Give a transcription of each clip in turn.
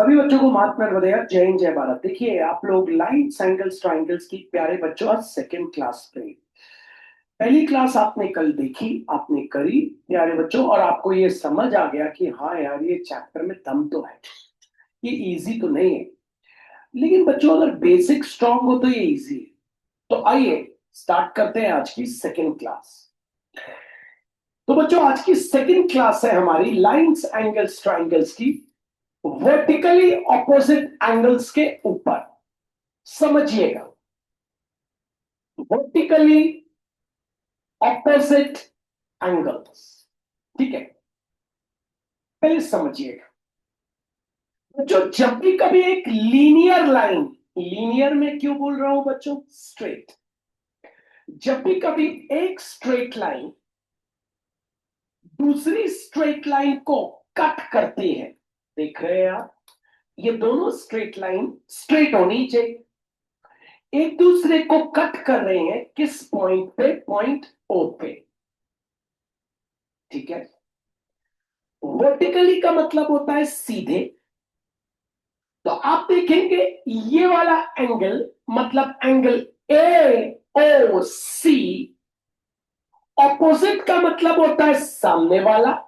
सभी बच्चों को मात में बधाई। जय हिंद जय भारत। देखिए आप लोग लाइन्स एंगल्स ट्राइंगल्स की प्यारे बच्चों आज सेकंड क्लास पे। पहली क्लास आपने कल देखी, आपने करी प्यारे बच्चों, और आपको ये समझ आ गया कि हाँ यार ये चैप्टर में दम तो है, ये इजी तो नहीं है। लेकिन बच्चों अगर बेसिक स्ट्रांग हो तो ये इजी है। तो आइए स्टार्ट करते हैं आज की सेकंड क्लास। तो बच्चों आज की सेकंड क्लास है हमारी लाइन्स एंगल्स ट्राइंगल्स की, वर्टिकली ऑपोजिट एंगल्स के ऊपर। समझिएगा, वर्टिकली ऑपोजिट एंगल्स, ठीक है। पहले समझिएगा बच्चों, जब भी कभी एक लीनियर लाइन, लीनियर में क्यों बोल रहा हूं बच्चों, स्ट्रेट, जब भी कभी एक स्ट्रेट लाइन दूसरी स्ट्रेट लाइन को कट करती है, देख रहे हैं आप, ये दोनों स्ट्रेट लाइन स्ट्रेट होनी चाहिए, एक दूसरे को कट कर रहे हैं किस पॉइंट पे, पॉइंट ओ पे, ठीक है। वर्टिकली का मतलब होता है सीधे। तो आप देखेंगे ये वाला एंगल, मतलब angle A O C, opposite का मतलब होता है सामने वाला,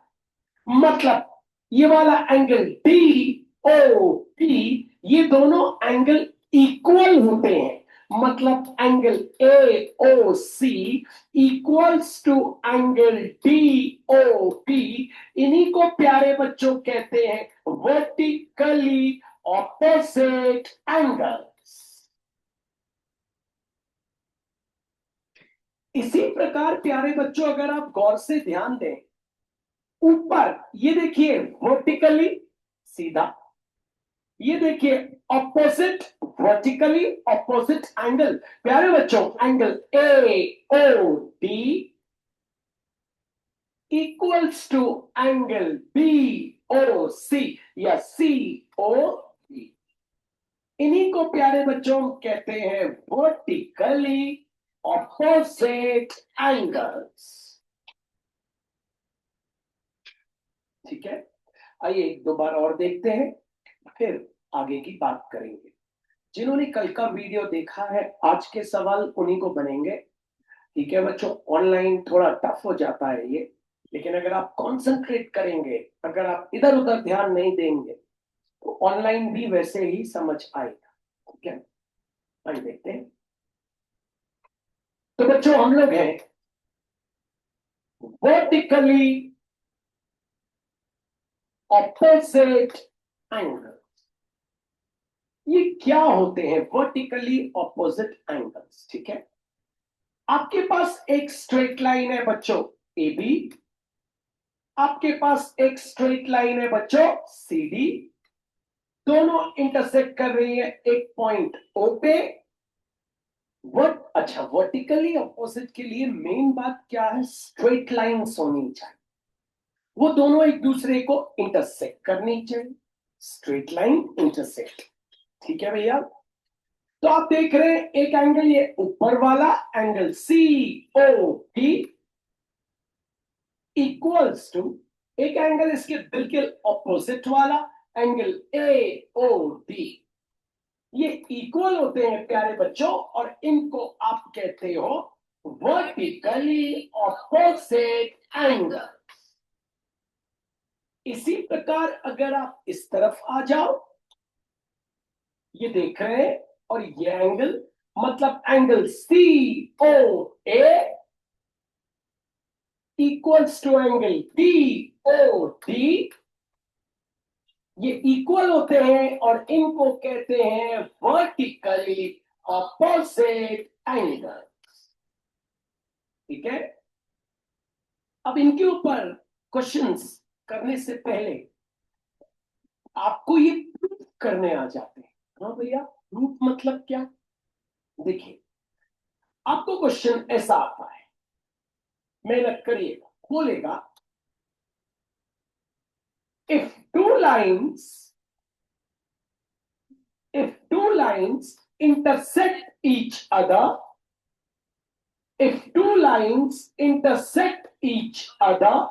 मतलब ये वाला एंगल डी ओ पी, ये दोनों एंगल इक्वल होते हैं, मतलब angle A O C equals to angle D O P. इन्हीं को प्यारे बच्चों कहते हैं वर्टिकली ऑपोजिट एंगल्स। इसी प्रकार प्यारे बच्चों अगर आप गौर से ध्यान दें, ऊपर ये देखिए वर्टिकली सीधा, ये देखिए ऑपोजिट, वर्टिकली ऑपोजिट एंगल। प्यारे बच्चों angle A O D equals to angle B O C या सी ओ डी। इन्हीं को प्यारे बच्चों कहते हैं वर्टिकली ऑपोजिट एंगल्स, ठीक है। आइए एक दो बार और देखते हैं, फिर आगे की बात करेंगे। जिन्होंने कल का वीडियो देखा है, आज के सवाल उन्हीं को बनेंगे, ठीक है बच्चों। ऑनलाइन थोड़ा टफ हो जाता है ये, लेकिन अगर आप कंसंट्रेट करेंगे, अगर आप इधर उधर ध्यान नहीं देंगे, तो ऑनलाइन भी वैसे ही समझ आएगा, ठीक है। आइए देखते हैं। तो बच्चों हम लोग हैं वर्टिकली ऑपोजिट एंगल। ये क्या होते हैं वर्टिकली ऑपोजिट एंगल्स, ठीक है। आपके पास एक स्ट्रेट लाइन है बच्चों ए बी, आपके पास एक स्ट्रेट लाइन है बच्चों सी डी, दोनों इंटरसेक्ट कर रही है एक पॉइंट ओ पे। अच्छा, वर्टिकली ऑपोजिट के लिए मेन बात क्या है, स्ट्रेट लाइंस होनी चाहिए, वो दोनों एक दूसरे को इंटरसेक्ट करनी चाहिए, स्ट्रेट लाइन इंटरसेक्ट, ठीक है भैया। तो आप देख रहे हैं एक एंगल ये ऊपर वाला angle C O P equals to एक एंगल इसके बिल्कुल ऑपोजिट वाला एंगल ए ओ डी। ये इक्वल होते हैं प्यारे बच्चों, और इनको आप कहते हो वर्टिकली ऑपोजिट एंगल। इसी प्रकार अगर आप इस तरफ आ जाओ, ये देख रहे हैं, और ये एंगल मतलब angle C O A equals to angle D O D, ये इक्वल होते हैं और इनको कहते हैं वर्टिकली ऑपोजिट एंगल, ठीक है। अब इनके ऊपर क्वेश्चंस करने से पहले आपको ये प्रूफ करने आ जाते हैं। हाँ भैया, प्रूफ मतलब क्या, देखिए आपको क्वेश्चन ऐसा आता है, मेहनत करिएगा, बोलेगा if two lines, if two lines intersect each other, if two lines intersect each other,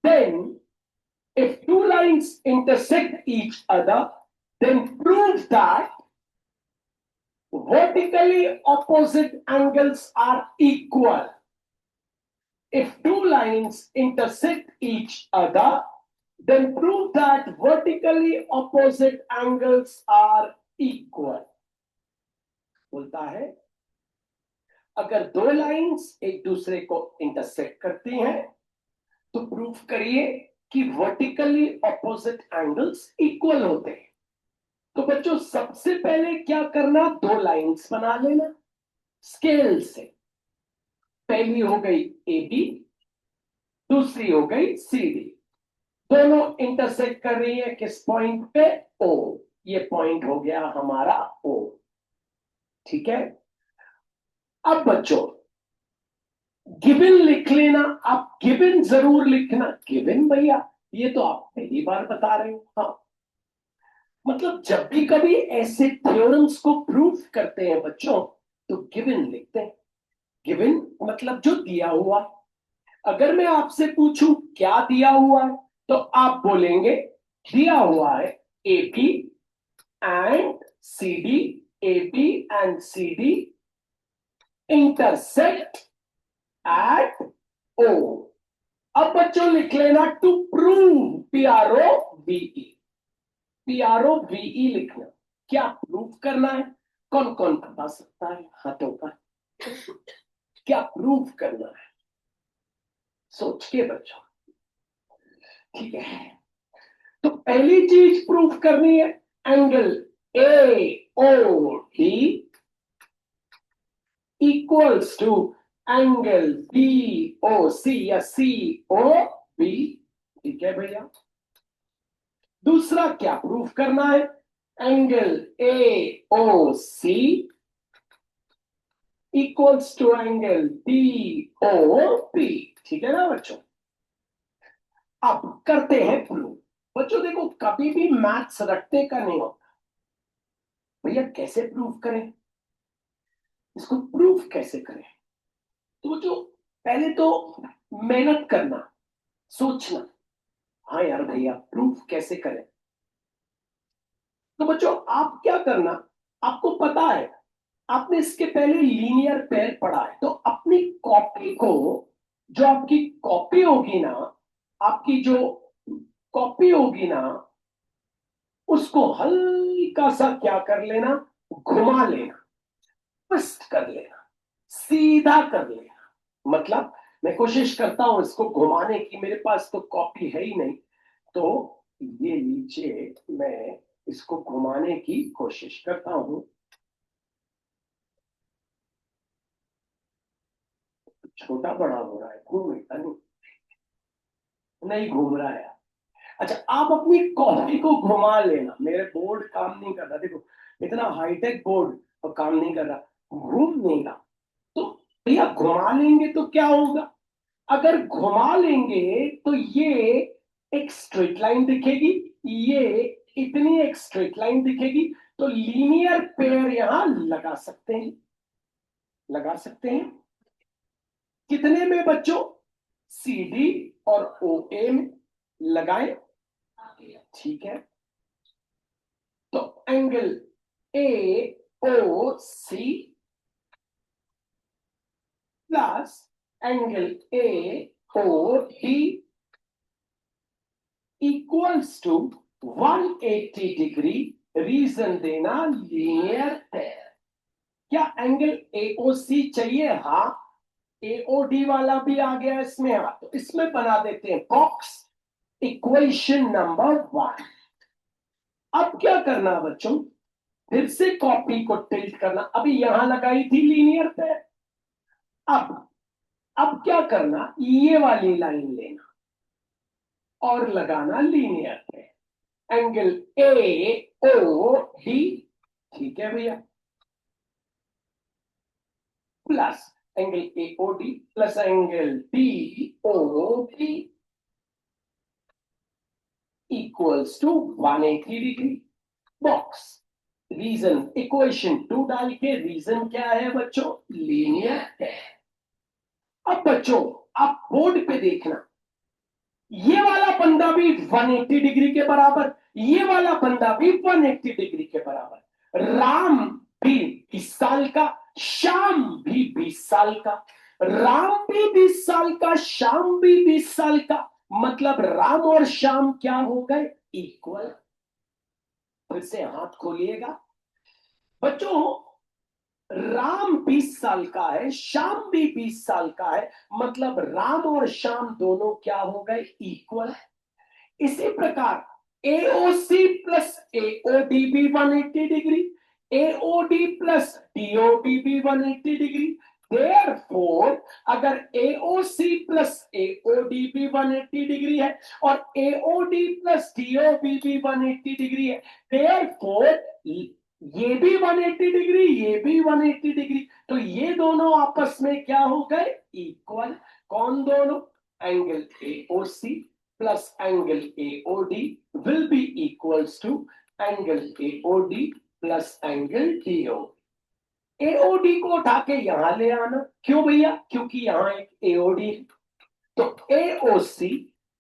then If two lines intersect each other, then prove that vertically opposite angles are equal. If two lines intersect each other, then prove that vertically opposite angles are equal. बोलता है अगर दो lines एक दूसरे को intersect करती हैं तो प्रूफ करिए कि वर्टिकली ऑपोजिट एंगल्स इक्वल होते हैं। तो बच्चों सबसे पहले क्या करना, दो लाइंस बना लेना स्केल से। पहली हो गई ए बी, दूसरी हो गई सी डी। दोनों इंटरसेक्ट कर रही है किस पॉइंट पे, ओ। ये पॉइंट हो गया हमारा ओ। ठीक है, अब बच्चों गिवन लिख लेना। आप गिवन जरूर लिखना। गिवन भैया ये तो आप पहली बार बता रहे हो। हाँ, मतलब जब भी कभी ऐसे थ्योरम्स को प्रूफ करते हैं बच्चों तो गिवन लिखते हैं। गिवन मतलब जो दिया हुआ। अगर मैं आपसे पूछूं क्या दिया हुआ है तो आप बोलेंगे दिया हुआ है A B and C D, A B and C D intersect at O. अब बच्चों लिख लेना टू प्रूव, PROVE, PROVE लिखना। क्या प्रूव करना है, कौन कौन बता सकता है हाथों का। क्या प्रूव करना है सोच के बच्चों। ठीक है, तो पहली चीज प्रूव करनी है angle AOD equals to angle BOC या COB। ठीक है भैया, दूसरा क्या प्रूव करना है, angle AOC equals to angle DOP। ठीक है ना बच्चों, अब करते हैं प्रूव। बच्चों देखो कभी भी मैथ्स रटने का नहीं होता। भैया कैसे प्रूव करें, इसको प्रूफ कैसे करें। तो बच्चों पहले तो मेहनत करना, सोचना, हाँ यार भैया प्रूफ कैसे करें। तो बच्चों आप क्या करना, आपको पता है आपने इसके पहले लीनियर पेयर पढ़ा है, तो अपनी कॉपी को, जो आपकी कॉपी होगी ना, आपकी जो कॉपी होगी ना, उसको हल्का सा क्या कर लेना, घुमा लेना, ट्विस्ट कर लेना, सीधा कर लेना। मतलब मैं कोशिश करता हूं इसको घुमाने की, मेरे पास तो कॉपी है ही नहीं, तो ये नीचे मैं इसको घुमाने की कोशिश करता हूं। छोटा बड़ा हो रहा है, घूमेगा नहीं, नहीं घूम रहा है। अच्छा आप अपनी कॉपी को घुमा लेना। मेरे बोर्ड काम नहीं कर रहा, देखो इतना हाईटेक बोर्ड और काम नहीं कर रहा, घूम नहीं रहा। तो भैया घुमा लेंगे तो क्या होगा, अगर घुमा लेंगे तो ये एक स्ट्रेट लाइन दिखेगी, ये इतनी एक स्ट्रेट लाइन दिखेगी। तो लीनियर पेयर यहां लगा सकते हैं, लगा सकते हैं। कितने में बच्चों, CD और OA में लगाए। ठीक है, तो angle AOC plus angle AOD equals to 180 degree. Reason देना लीनियर पेयर। क्या एंगल AOC चाहिए, हाँ। AOD वाला भी आ गया इसमें, हाँ। तो इसमें बना देते हैं बॉक्स, इक्वेशन नंबर 1। अब क्या करना बच्चों, फिर से कॉपी को टिल्ट करना। अभी यहां लगाई थी लीनियर पेयर, अब क्या करना, ये वाली लाइन लेना और लगाना लीनियर पेयर, एंगल AOD। ठीक है भैया, plus angle AOD plus angle DOP equals to 180 degree. Box, reason equation 2 डाल के, रीजन क्या है बच्चों, लीनियर है। अब बच्चों आप बोर्ड पे देखना, ये वाला बंदा भी 180 डिग्री के बराबर, ये वाला बंदा भी 180 डिग्री के बराबर। राम भी 20 साल का, श्याम भी 20 साल का। राम भी 20 साल का, श्याम भी 20 साल का, मतलब राम और श्याम क्या हो गए? इक्वल। फिर से हाथ खोलिएगा बच्चों, राम 20 साल का है, श्याम भी 20 साल का है, मतलब राम और श्याम दोनों क्या हो गए? इक्वल। इसी प्रकार एओसी प्लस एओडी भी 180 डिग्री, एओडी प्लस डीओडी भी 180 डिग्री। देयरफॉर अगर एओसी प्लस एओडी भी 180 डिग्री है और एओडी प्लस डीओबी भी 180 डिग्री है, देयरफॉर ये भी 180 डिग्री, ये भी 180 डिग्री, तो ये दोनों आपस में क्या हो गए? इक्वल। कौन दोनों? Angle AOC plus angle AOD will be equals to angle AOD plus angle DOD। AOD को उठा के यहां ले आना, क्यों भैया? क्योंकि यहां एक AOD है, तो AOC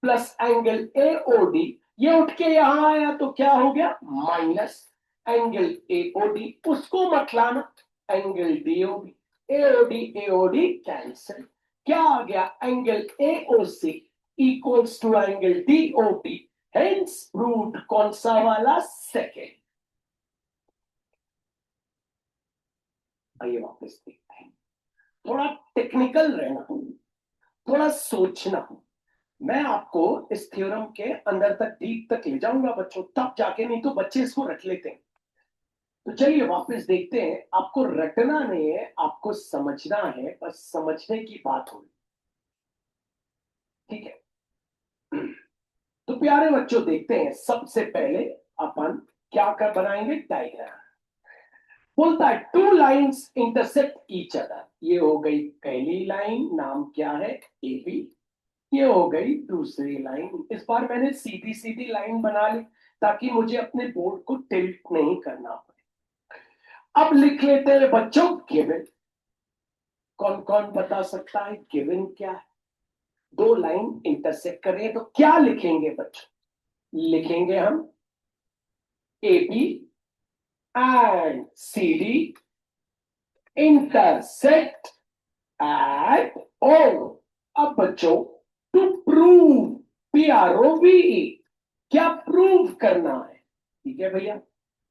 प्लस एंगल AOD ये उठ के यहां आया तो क्या हो गया? माइनस एंगल AOD, उसको मत लाना, angle DOB। AOD AOD cancel, क्या आ गया? Angle AOC equals to angle DOB, hence proved. कौन सा वाला? सेकेंड। आइए वापस देखते हैं, थोड़ा टेक्निकल रहना, थोड़ा सोचना। मैं आपको इस थ्योरम के अंदर तक, डीप तक ले जाऊंगा बच्चों, तब जाके, नहीं तो बच्चे इसको रट लेते हैं। तो चलिए वापस देखते हैं, आपको रटना नहीं है, आपको समझना है, बस समझने की बात होगी, ठीक है? तो प्यारे बच्चों देखते हैं, सबसे पहले अपन क्या कर बनाएंगे? डायग्राम। बोलता है two lines intersect each other, ये हो गई पहली लाइन, नाम क्या है? AB। ये हो गई दूसरी लाइन। इस बार मैंने सीधी सीधी लाइन बना ली ताकि मुझे अपने बोर्ड को टिल्ट नहीं करना पड़े। अब लिख लेते हैं बच्चों गिवन। कौन कौन बता सकता है गिवन क्या है? दो लाइन इंटरसेक्ट कर रही है तो क्या लिखेंगे बच्चों? लिखेंगे हम AB and CD intersect at O। अब बच्चों टू प्रूव, PROVE, क्या प्रूव करना है? ठीक है भैया,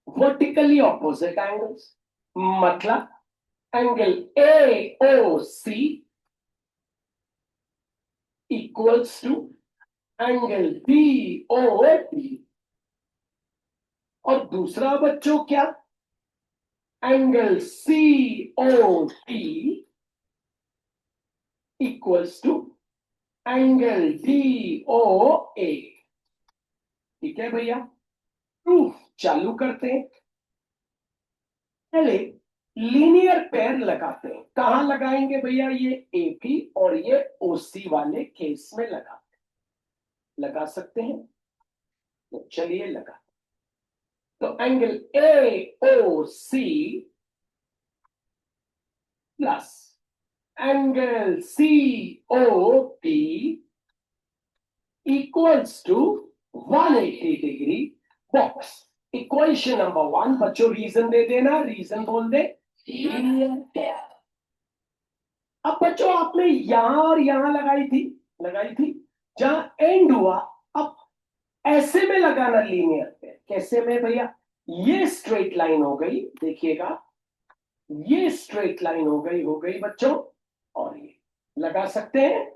वर्टिकली ऑपोजिट एंगल्स, मतलब angle AOC equals to angle BOD। और दूसरा बच्चों क्या? Angle COD equals to angle DOA। ठीक है भैया, प्रूफ चालू करते हैं। पहले लीनियर पेयर लगाते हैं। कहां लगाएंगे भैया? ये AP और ये OC वाले केस में लगा सकते हैं, तो चलिए लगा। तो angle AOC plus angle COP equals to 180 degree. Box equation number 1। बच्चों रीजन दे देना, रीजन बोल दे। Linear pair. अब बच्चों आपने यहां और यहां लगाई थी जहां एंड हुआ। अब ऐसे में लगाना लीनियर पेयर। कैसे में भैया? ये स्ट्रेट लाइन हो गई, देखिएगा, ये स्ट्रेट लाइन हो गई बच्चों, और ये लगा सकते हैं,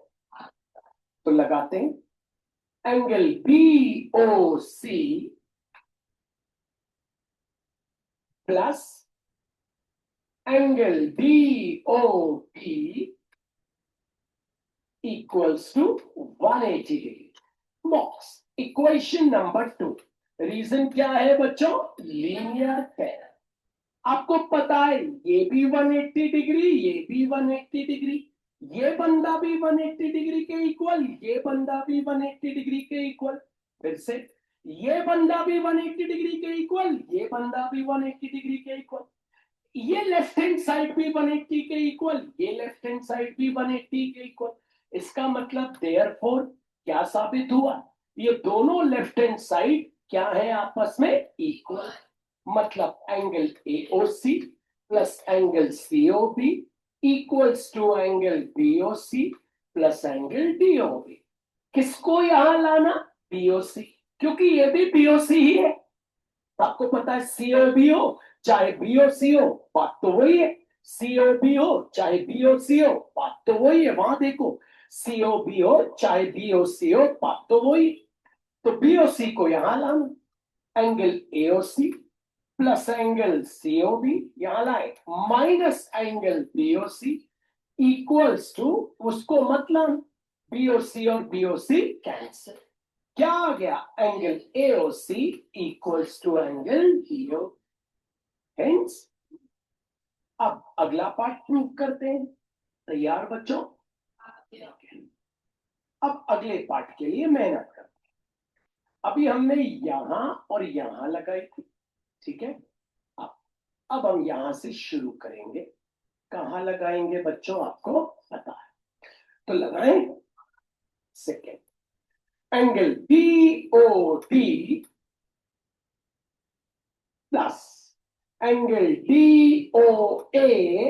तो लगाते हैं। Angle BOC plus angle DOP equals to 180 degree. Box equation number 2। Reason क्या है बच्चों? Linear pair. आपको पता है ये भी 180 डिग्री, ये भी 180 डिग्री, ये बंदा भी 180 डिग्री के इक्वल, ये बंदा भी 180 डिग्री के इक्वल। फिर से ये बंदा भी 180 डिग्री के इक्वल, ये बंदा भी 180 डिग्री के इक्वल, ये लेफ्ट हैंड साइड भी 180 के इक्वल, ये लेफ्ट हैंड साइड भी 180 के इक्वल। इसका मतलब देयरफॉर क्या साबित हुआ? ये दोनों लेफ्ट हैंड साइड क्या है आपस में? इक्वल। मतलब angle AOC plus angle COB equals to angle BOC plus angle DOB. किसको यहां लाना? बीओसी, क्योंकि ये भी बीओसी ही है। आपको पता है सीओबी हो चाहे बीओसी हो, बात तो वही है। सीओबी हो चाहे बीओसी हो, बात तो वही है। वहां देखो, सीओबी हो चाहे बीओसी हो, बात तो वही। तो बीओसी को यहां लाना, angle AOC plus angle COB यहां लाए, minus angle BOC equals to, उसको मतलब बीओसी और बीओसी कैंसिल। क्या आ गया? Angle AOC equals to angle BO. Hence अब अगला पार्ट प्रूव करते हैं। तैयार बच्चों? अब अगले पार्ट के लिए मेहनत करते हैं। अभी हमने यहां और यहां लगाई थी, ठीक है। अब अब हम यहां से शुरू करेंगे। कहां लगाएंगे बच्चों, आपको पता है, तो लगाएं। Second, angle BOD plus angle DOA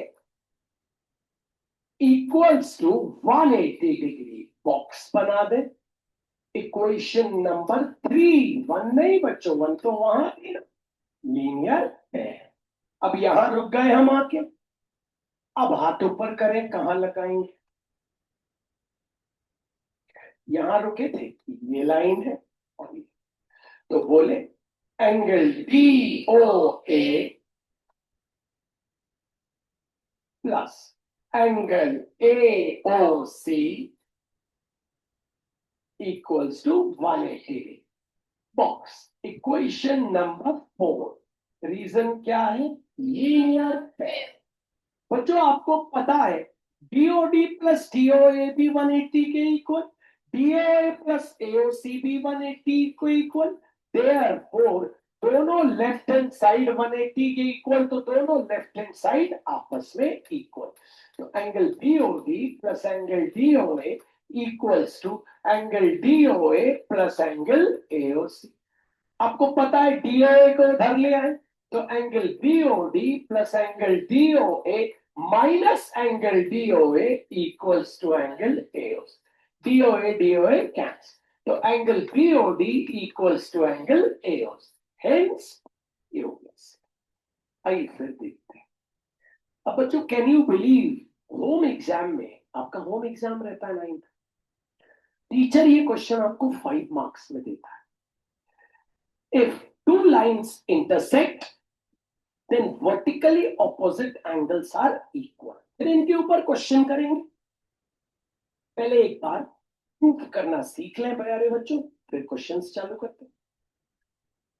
equals to 180 degree. Box बना दे। इक्वेशन नंबर 3, 1 नहीं बच्चों, 1 तो वहां थी ना, लीनियर है। अब यहां रुक गए हम आके। अब हाथ ऊपर करें, कहां लगाएंगे? यहां रुके थे, ये लाइन है और ये, तो बोले angle D O A plus angle A O C equals to 180 box. Equation number 4, reason क्या है? Linear pair. बच्चों आपको पता है डीओडी प्लस डीओए भी 180 के इक्वल, डीए प्लस एओसी भी 180 को इक्वल। देयरफॉर दोनों लेफ्ट हैंड साइड 180 के इक्वल, तो दोनों लेफ्ट हैंड साइड आपस में इक्वल। तो angle BOD plus angle DOA equals to angle DOA plus angle AOC. आपको पता है डीओए को धर लिया है, तो angle BOD plus angle DOA minus angle DOA equals to angle AOC. DOA DOA cancel, तो angle BOD equals to angle AOC. Hence US. आइए फिर देखते हैं। अब बच्चों can you believe, home exam में, आपका होम एग्जाम रहता है 9th, टीचर ये क्वेश्चन आपको 5 मार्क्स में देता है। If two lines intersect, then vertically opposite angles are equal. फिर इनके ऊपर क्वेश्चन करेंगे। पहले एक बार प्रूफ करना सीख लें प्यारे बच्चों, फिर क्वेश्चंस चालू करते हैं।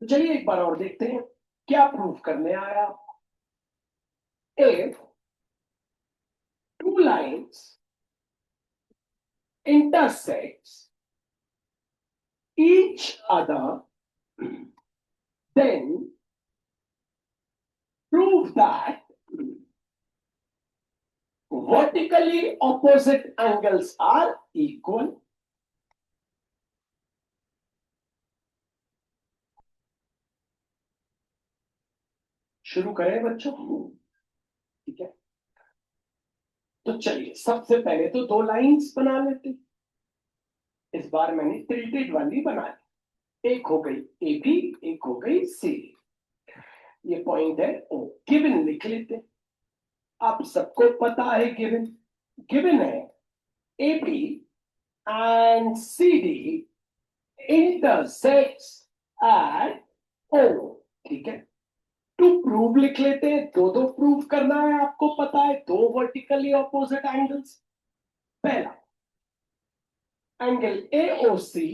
तो चलिए एक बार और देखते हैं क्या प्रूफ करने आया आप। If two lines intersects each other, then prove that vertically opposite angles are equal. शुरू करें बच्चों, ठीक है। तो चलिए सबसे पहले तो 2 लाइंस बना लेते। इस बार मैंने टिल्टेड वाली बना ली। एक हो गई ए बी, एक हो गई सी। ये पॉइंट है ओ। गिवन लिख लेते। आप सबको पता है गिवन, गिवन है A B and C D intersects at O, ठीक है। टू प्रूव लिख लेते हैं, दो दो प्रूव करना है, आपको पता है, दो वर्टिकली ऑपोजिट एंगल्स। पहला angle AOC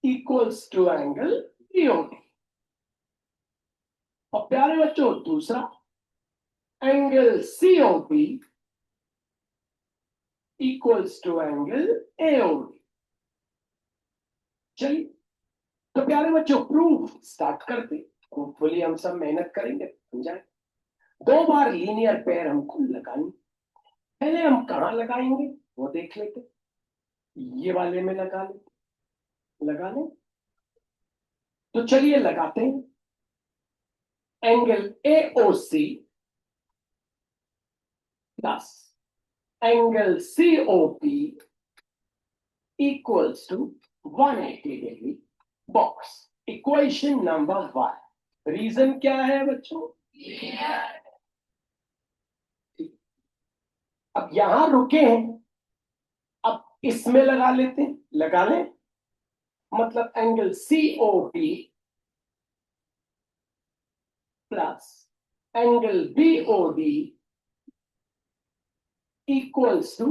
equals to angle BOD, और प्यारे बच्चों दूसरा angle COB equals to angle AOD. चलिए तो प्यारे बच्चों प्रूफ स्टार्ट करते। होपफुली हम सब मेहनत करेंगे, समझाए। 2 बार लीनियर पेयर हमको लगानी। पहले हम कहां लगाएंगे वो देख लेते। ये वाले में लगा लें। तो चलिए लगाते हैं। Angle AOC plus angle COP equals to 180 degree. Box equation number 1। Reason क्या है बच्चों? अब यहां रुके हैं, अब इसमें लगा लेते हैं। लगा लें, मतलब angle COP plus angle BOD equals to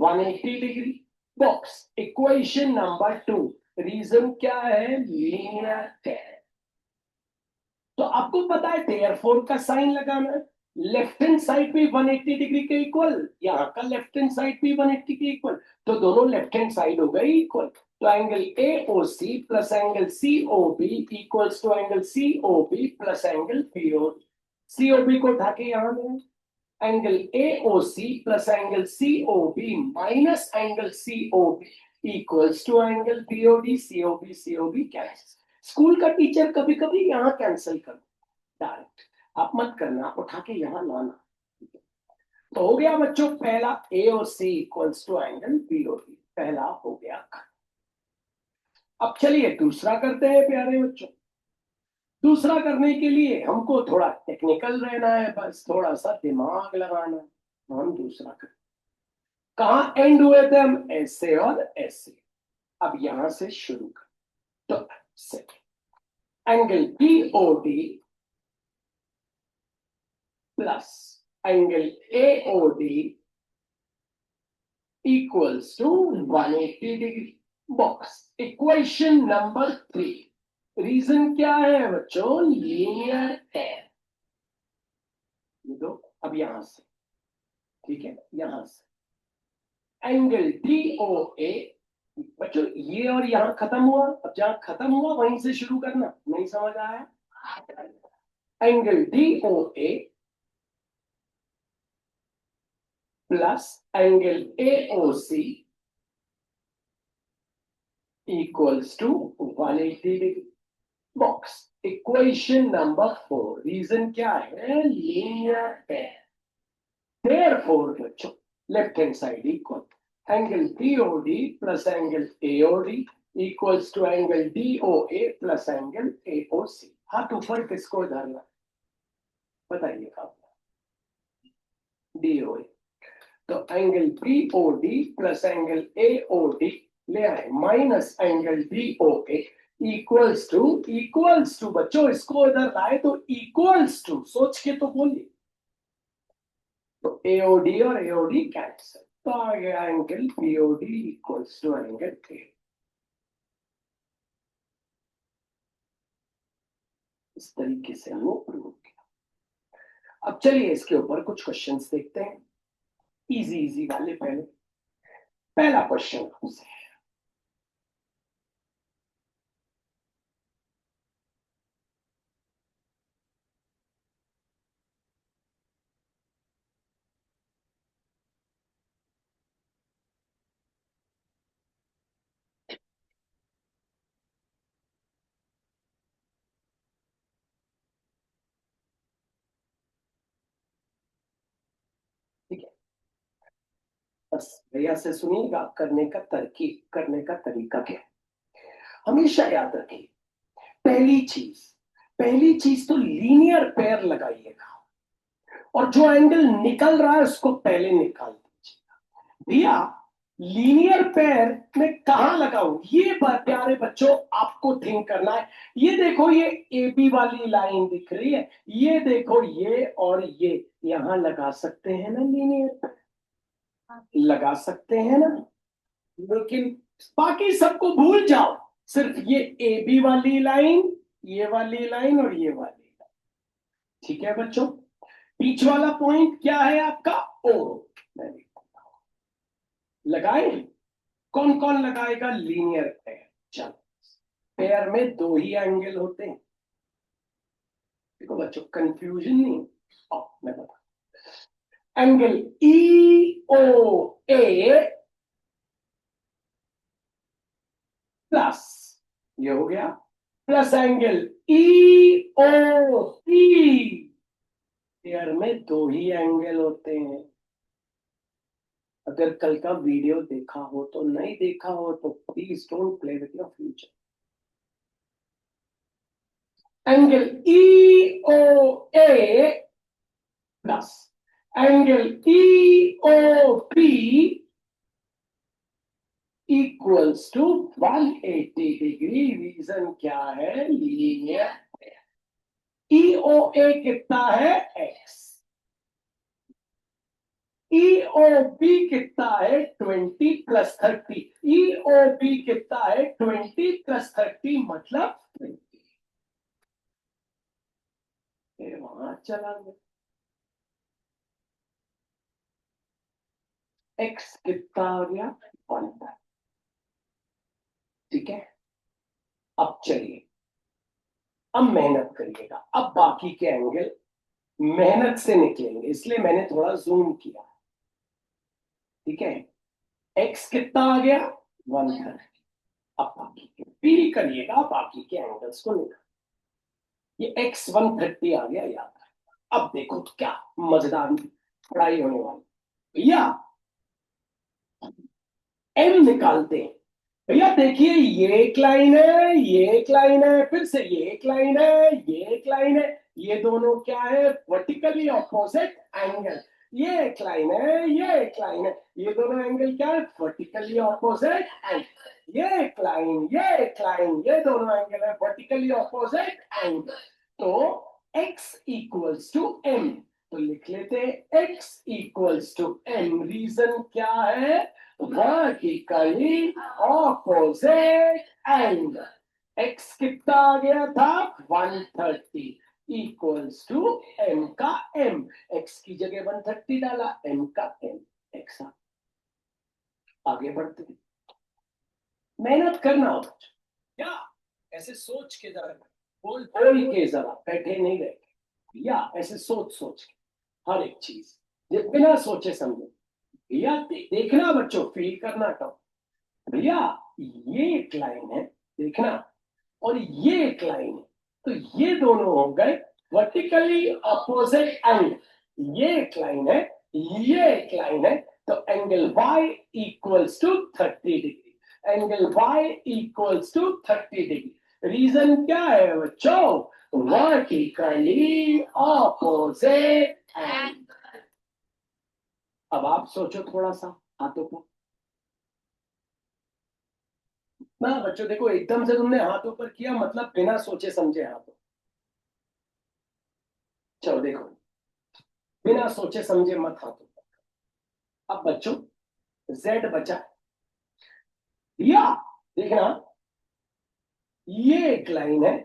180 degree. Box equation number 2। Reason क्या है? Linear pair. तो आपको पता है टेयर फोर का साइन लगाना है। लेफ्ट हैंड साइड भी 180 डिग्री के इक्वल, यहाँ का लेफ्ट हैंड साइड भी 180 के इक्वल, तो दोनों लेफ्ट हैंड साइड हो गई इक्वल। तो angle AOC plus angle COB equals to angle COB plus angle BOD। COB को उठा के यहां ले, angle AOC plus angle COB minus angle COB equals to angle BOD। COB cancel. School का teacher कभी कभी यहां कैंसिल कर डायरेक्ट, आप मत करना, आप उठा के यहां लाना। तो हो गया बच्चों पहला AOC equals to angle BOD, पहला हो गया। अब चलिए दूसरा करते हैं प्यारे बच्चों। दूसरा करने के लिए हमको थोड़ा टेक्निकल रहना है, बस थोड़ा सा दिमाग लगाना है। हम दूसरा कर, कहां एंड हुए थे हम? ऐसे और ऐसे। अब यहां से शुरू कर, तो angle BOD plus angle AOD equals to 180 degree. Box equation number 3। Reason क्या है बच्चों? Linear pair. दो, अब यहां से, ठीक है, यहां से एंगल DOA। बच्चों ये और यहां खत्म हुआ, अब जहां खत्म हुआ वहीं से शुरू करना। नहीं समझ आया? Angle DOA plus angle AOC equals to 180 degree. Box equation number 4। Reason क्या है? Linear pair. Therefore बच्चों left hand side equal angle BOD plus angle AOD equals to angle DOA plus angle AOC। हाथ ऊपर किसको धरना बताइएगा? DOA। तो angle BOD plus angle AOD ले आए minus angle DOA equals to बच्चों इसको इधर लाए तो इक्वल्स टू, सोच के तो बोलिए। तो AOD और AOD कैंसिल, तो आ गया angle BOD equals to angle A। इस तरीके से हमने प्रूव किया। अब चलिए इसके ऊपर कुछ क्वेश्चंस देखते हैं, इजी इजी वाले। पहला क्वेश्चन आपसे, ठीक है, बस भैया से सुनिएगा। करने का तरीका क्या है, हमेशा याद रखिए। पहली चीज पहली चीज तो लीनियर पेयर लगाइएगा, और जो एंगल निकल रहा है उसको पहले निकाल दीजिएगा। भैया लीनियर पेयर में कहां लगाऊं, ये प्यारे बच्चों आपको थिंक करना है। ये देखो, ये AB वाली लाइन दिख रही है, ये देखो ये और ये, यहां लगा सकते हैं ना लीनियर? लगा सकते हैं ना? लेकिन बाकी सबको भूल जाओ, सिर्फ ये AB वाली लाइन, ये वाली लाइन और ये वाली लाइन। ठीक है बच्चों, बीच वाला पॉइंट क्या है आपका? O। लगाए? कौन कौन लगाएगा? Linear pair. चलो, पेयर में दो ही एंगल होते हैं। देखो बच्चों कंफ्यूजन नहीं, मैं बता, एंगल EOA प्लस, ये हो गया plus angle E O P. Pair में दो ही एंगल होते हैं। अगर कल का वीडियो देखा हो तो, नहीं देखा हो तो please don't play with your future. Angle E O A plus angle E O P equals to 180 degree. Reason क्या है? लीनियर। EOA कितना है? x। EOB कितना है? 20 प्लस 30। EOB कितना है? 20 प्लस 30 मतलब 20। फिर वहां चला गया। x कितना आ गया? 1। ठीक है, अब चलिए, अब मेहनत करिएगा। अब बाकी के एंगल मेहनत से निकलेंगे, इसलिए मैंने थोड़ा जूम किया। ठीक है, x कितना आ गया? 130। अब बाकी के पी करिएगा, बाकी के एंगल्स को निकाल। ये x 130 आ गया, याद रखना। अब देखो तो क्या मजेदार पढ़ाई होने वाली। भैया m निकालते हैं। भैया देखिए, ये एक लाइन है, ये एक लाइन है, फिर से ये एक लाइन है, ये एक लाइन है। ये दोनों क्या है? Vertically opposite angle. ये एक लाइन है, ये एक लाइन है, ये दोनों एंगल क्या है? Vertically opposite angle. ये एक लाइन, ये एक लाइन, ये दोनों एंगल है वर्टिकली ऑपोजिट एंगल। तो x इक्वल्स टू m, तो लिख लेते हैं x equals to m। Reason क्या है? Vertically opposite angle. x कितना आ गया था? 130 इक्वल्स टू m का m। x की जगह 130 डाला, m का m। x आगे बढ़ते हैं। मेहनत करना हो क्या? ऐसे सोच के जरा, बोल बोल के जरा, बैठे नहीं रहे। या ऐसे सोच सोच के हर एक चीज, बिना सोचे समझे। भैया देखना बच्चों, फील करना कब। भैया ये एक लाइन है, देखना, और ये एक लाइन है, तो ये दोनों हो गए वर्टिकली ऑपोजिट एंगल। ये एक लाइन है, ये एक लाइन है, तो angle y equals to 30 degree. Angle y equals to 30 degree. Reason क्या है बच्चों? Vertically opposite angle. अब आप सोचो थोड़ा सा हाथों को ना। बच्चों देखो, एकदम से तुमने हाथों पर किया, मतलब बिना सोचे समझे हाथों। चलो देखो, बिना सोचे समझे मत हाथों पर। अब बच्चों z बचा, या देखना, ये एक लाइन है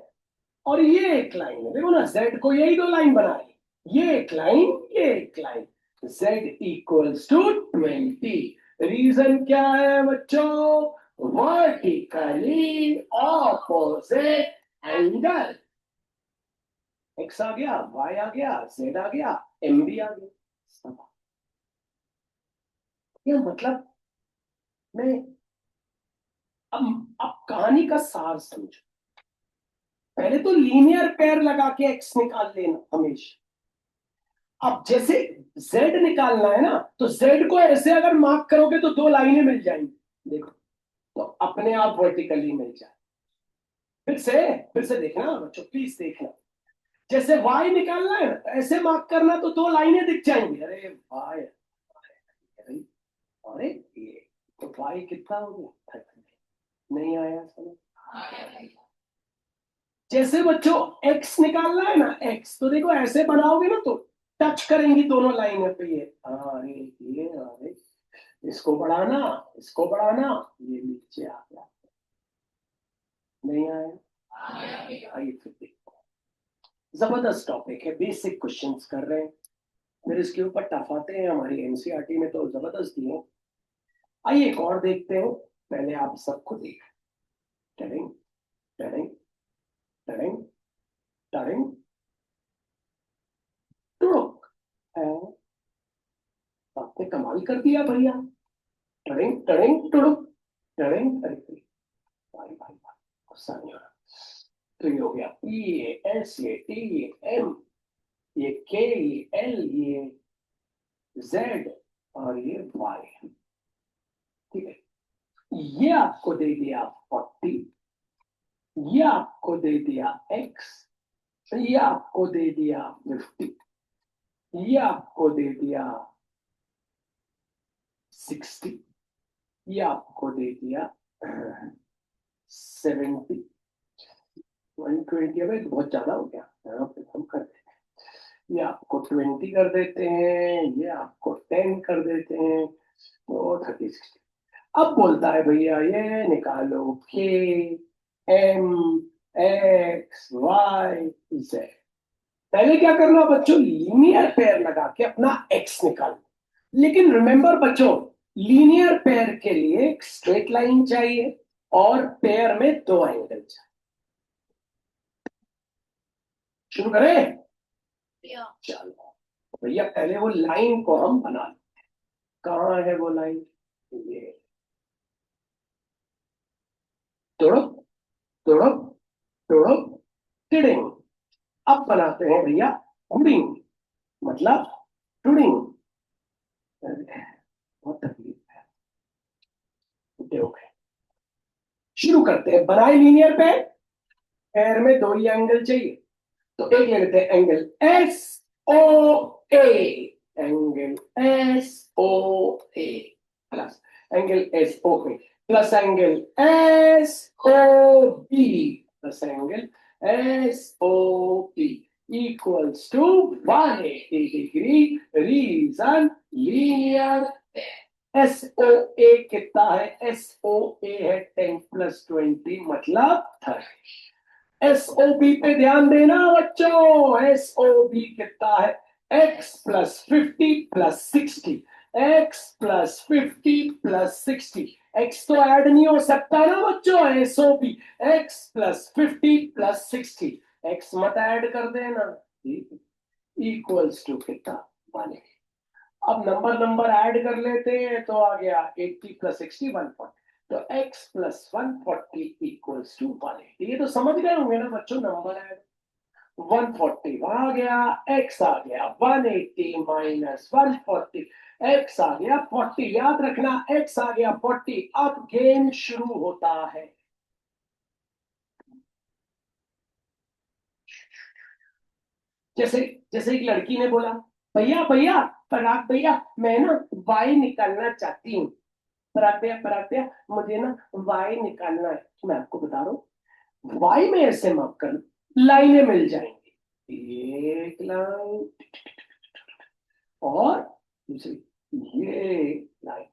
और ये एक लाइन है। देखो ना, z को यही दो लाइन बना रही, ये एक लाइन, ये एक line. z equals to 20। Reason क्या है बच्चों? Vertically opposite angle. x आ गया, y आ गया, z आ गया, m भी आ गया। ये मतलब मैं, अब कहानी का सार समझो। पहले तो लीनियर पेयर लगा के x निकाल लेना हमेशा। अब जैसे z निकालना है ना, तो z को ऐसे अगर मार्क करोगे तो दो लाइनें मिल जाएंगी। देखो, तो अपने आप वर्टिकली मिल जाए। फिर से देखना बच्चों, प्लीज देखना। जैसे y निकालना है ना, तो ऐसे मार्क करना, तो दो लाइनें दिख जाएंगी। अरे वाह, अरे अरे ये तो y कितना हो गया? 30। नहीं आया समझ? जैसे बच्चों x निकालना है ना, x, तो देखो ऐसे बनाओगे ना, तो टच करेंगी दोनों लाइन पे। ये अरे, ये अरे, इसको बढ़ाना, इसको बढ़ाना, ये नीचे आ गया। नहीं आया? आइए फिर देखो। जबरदस्त टॉपिक है, बेसिक क्वेश्चंस कर रहे हैं, फिर इसके ऊपर टफ आते हैं। हमारी एनसीईआरटी में तो जबरदस्त दिए। आइए एक और देखते हैं। पहले आप सबको देख, टरिंग टरिंग टरिंग टरिंग टुड़ुक। आपने कमाल कर दिया भैया। टरिंग टरिंग टुड़ुक, टरिंग टरिंग। भाई भाई, आसान हो रहा। तो ये हो गया P, ये S, ये T, ये M, ये K, ये L, ये Z और ये Y। ठीक है, ये आपको दे दिया 40, ये आपको दे दिया X, ये आपको दे दिया 50, ये आपको दे दिया 60, ये आपको दे दिया 70, 120। अभी बहुत ज्यादा हो गया, यहाँ पे हम कर देते हैं, ये आपको 20 कर देते हैं, ये आपको 10 कर देते हैं, तो 30, 60। अब बोलता है भैया ये निकालो के एम एक्स वाई जेड। पहले क्या करना बच्चों, लीनियर पेयर लगा के अपना एक्स निकालो। लेकिन रिमेंबर बच्चों, लीनियर पेयर के लिए एक स्ट्रेट लाइन चाहिए और पेयर में दो एंगल चाहिए। शुरू करें? चलो भैया पहले वो लाइन को हम बना लेते हैं। कहाँ है वो लाइन? ये तोड़ो तोड़ो तोड़ो टिडिंग। अब बनाते हैं भैया हुडिंग, मतलब टुडिंग। बहुत तकलीफ है। ओके, शुरू करते हैं। बनाए लीनियर पेयर, पेयर में दो ही एंगल चाहिए, तो एक ले लेते हैं angle S O A, angle S O A plus angle S O A plus angle S O B plus angle S O B equals to 180 degree reason linear. S O A कितना है? S O ए है 10 + 20 मतलब 30। S O B पे ध्यान देना बच्चों, S O B कितना है? x + 50 + 60, x + 50 + 60। x तो ऐड नहीं हो सकता ना बच्चों, S O B x + 50 + 60, x मत ऐड कर देना, इक्वल्स टू कितना? 180। अब नंबर नंबर ऐड कर लेते हैं, तो आ गया 80 + 60 140, तो x + 140 इक्वल्स टू 180। ये तो समझ गए होंगे ना बच्चों, नंबर ऐड। 140 आ गया, x आ गया 180 - 140, x आ गया 40। याद रखना x आ गया 40। अब गेम शुरू होता है। जैसे जैसे एक लड़की ने बोला, भैया भैया पराग भैया, मैं ना y निकालना चाहती हूँ। पराग भैया, पराग भैया मुझे ना y निकालना है। तो मैं आपको बता रहा हूँ, y में ऐसे माप कर लाइनें मिल जाएंगी, एक लाइन और दूसरी ये लाइन।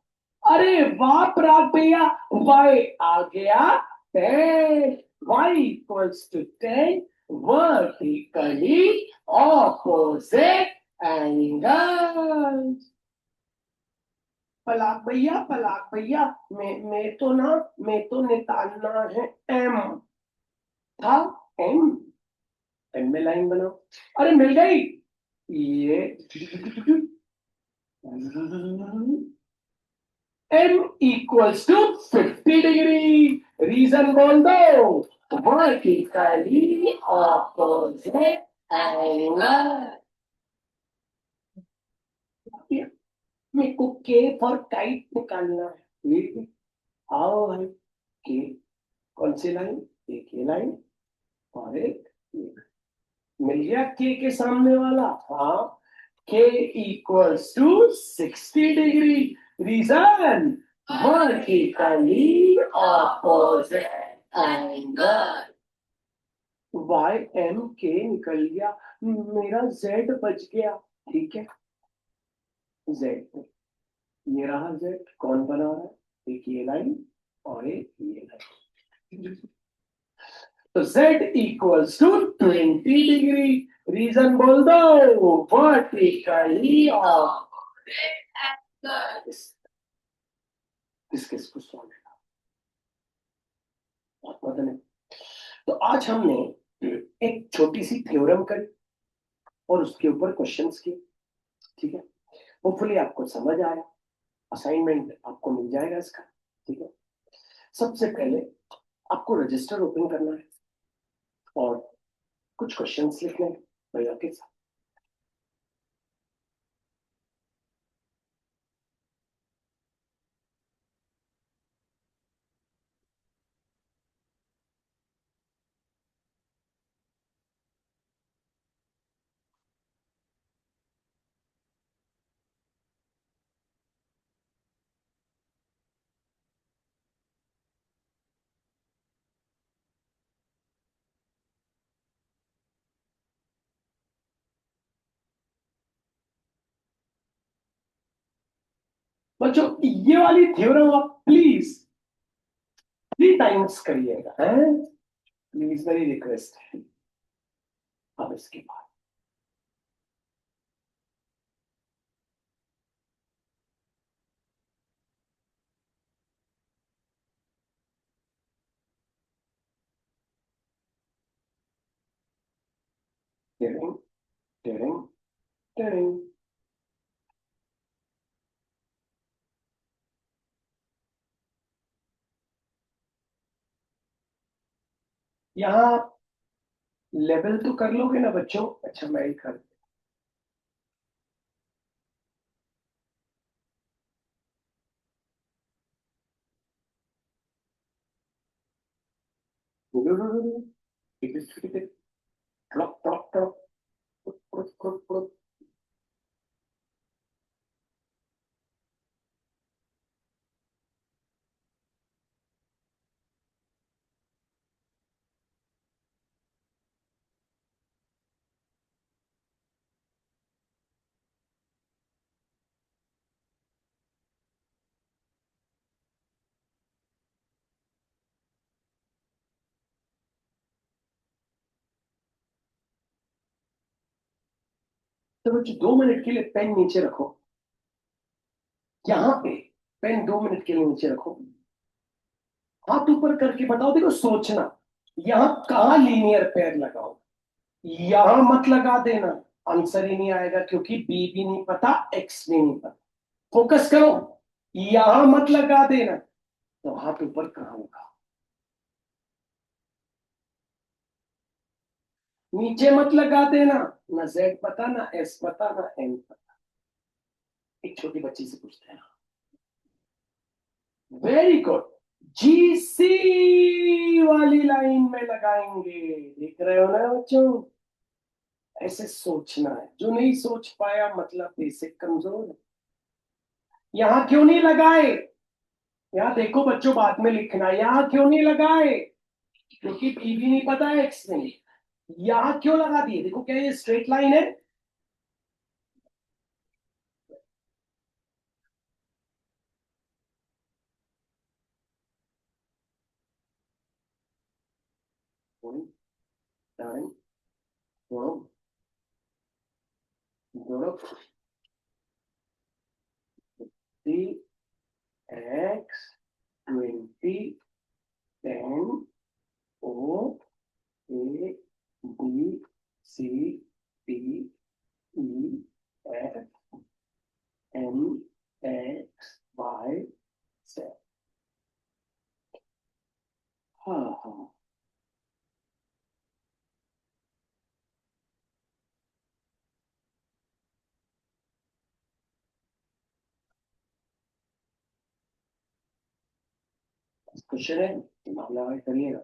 अरे वाह पराग भैया, y आ गया 10, y equals to 10 vertically opposite angle. Palak भैया, मैं तो निकालना है एम। था एम, एम में लाइन बनाओ। अरे मिल गई, ये M equals to 50 degree. Reason बोल दो, वर्टिकली ऑपोजिट एंगल। मेरे को के फॉर काइट निकालना है। आओ भाई, के कौन सी लाइन? एक ये लाइन और एक ये। मिल गया के सामने वाला। हाँ, K equals to 60 degree. Reason vertically opposite angle. Y M K निकल गया, मेरा जेड बच गया। ठीक है, जेड, ये रहा जेड। कौन बना रहा है? एक ये लाइन और एक ये लाइन। तो z equals to 20 degree. Reason बोल दो, वर्टिकली किस किस को सॉल्व है, बहुत पता नहीं। तो आज हमने एक छोटी सी थ्योरम करी और उसके ऊपर क्वेश्चंस किए। ठीक है, होपफुली आपको समझ आया। असाइनमेंट आपको मिल जाएगा इसका। ठीक है, सबसे पहले आपको रजिस्टर ओपन करना है और कुछ क्वेश्चंस लिखने हैं भैया के साथ। बच्चों ये वाली थ्योरम आप प्लीज 3 टाइम्स करिएगा, हैं? प्लीज, मेरी रिक्वेस्ट है। अब इसके बाद टिरिंग टिरिंग टिरिंग। यहाँ लेवल तो कर लोगे ना बच्चों? अच्छा, मैं ही कर। Drop drop drop. तो बच्चों 2 मिनट के लिए पेन नीचे रखो। यहाँ पे पेन 2 मिनट के लिए नीचे रखो। हाथ ऊपर करके बताओ, देखो सोचना, यहाँ कहाँ लीनियर पेयर लगाओ। यहां मत लगा देना, आंसर ही नहीं आएगा, क्योंकि बी भी नहीं पता, एक्स भी नहीं पता। फोकस करो, यहां मत लगा देना। तो हाथ ऊपर कहाँ होगा? नीचे मत लगा देना। ना जेड पता, ना एस पता, ना एन पता। एक छोटी बच्ची से पूछते हैं। Very good. जी सी वाली लाइन में लगाएंगे। देख रहे हो ना बच्चों? ऐसे सोचना है। जो नहीं सोच पाया मतलब बेसिक कमजोर है। यहां क्यों नहीं लगाए? यहाँ देखो बच्चों, बाद में लिखना, यहाँ क्यों नहीं लगाए? क्योंकि पी भी नहीं पता है, एक्स नहीं। यहाँ क्यों लगा दिए? देखो क्या ये स्ट्रेट लाइन है? One, nine, one, zero, 3 x 20 10 O A B C D E F M X Y Z। हाँ हाँ। क्वेश्चन है, मामला हल करिएगा।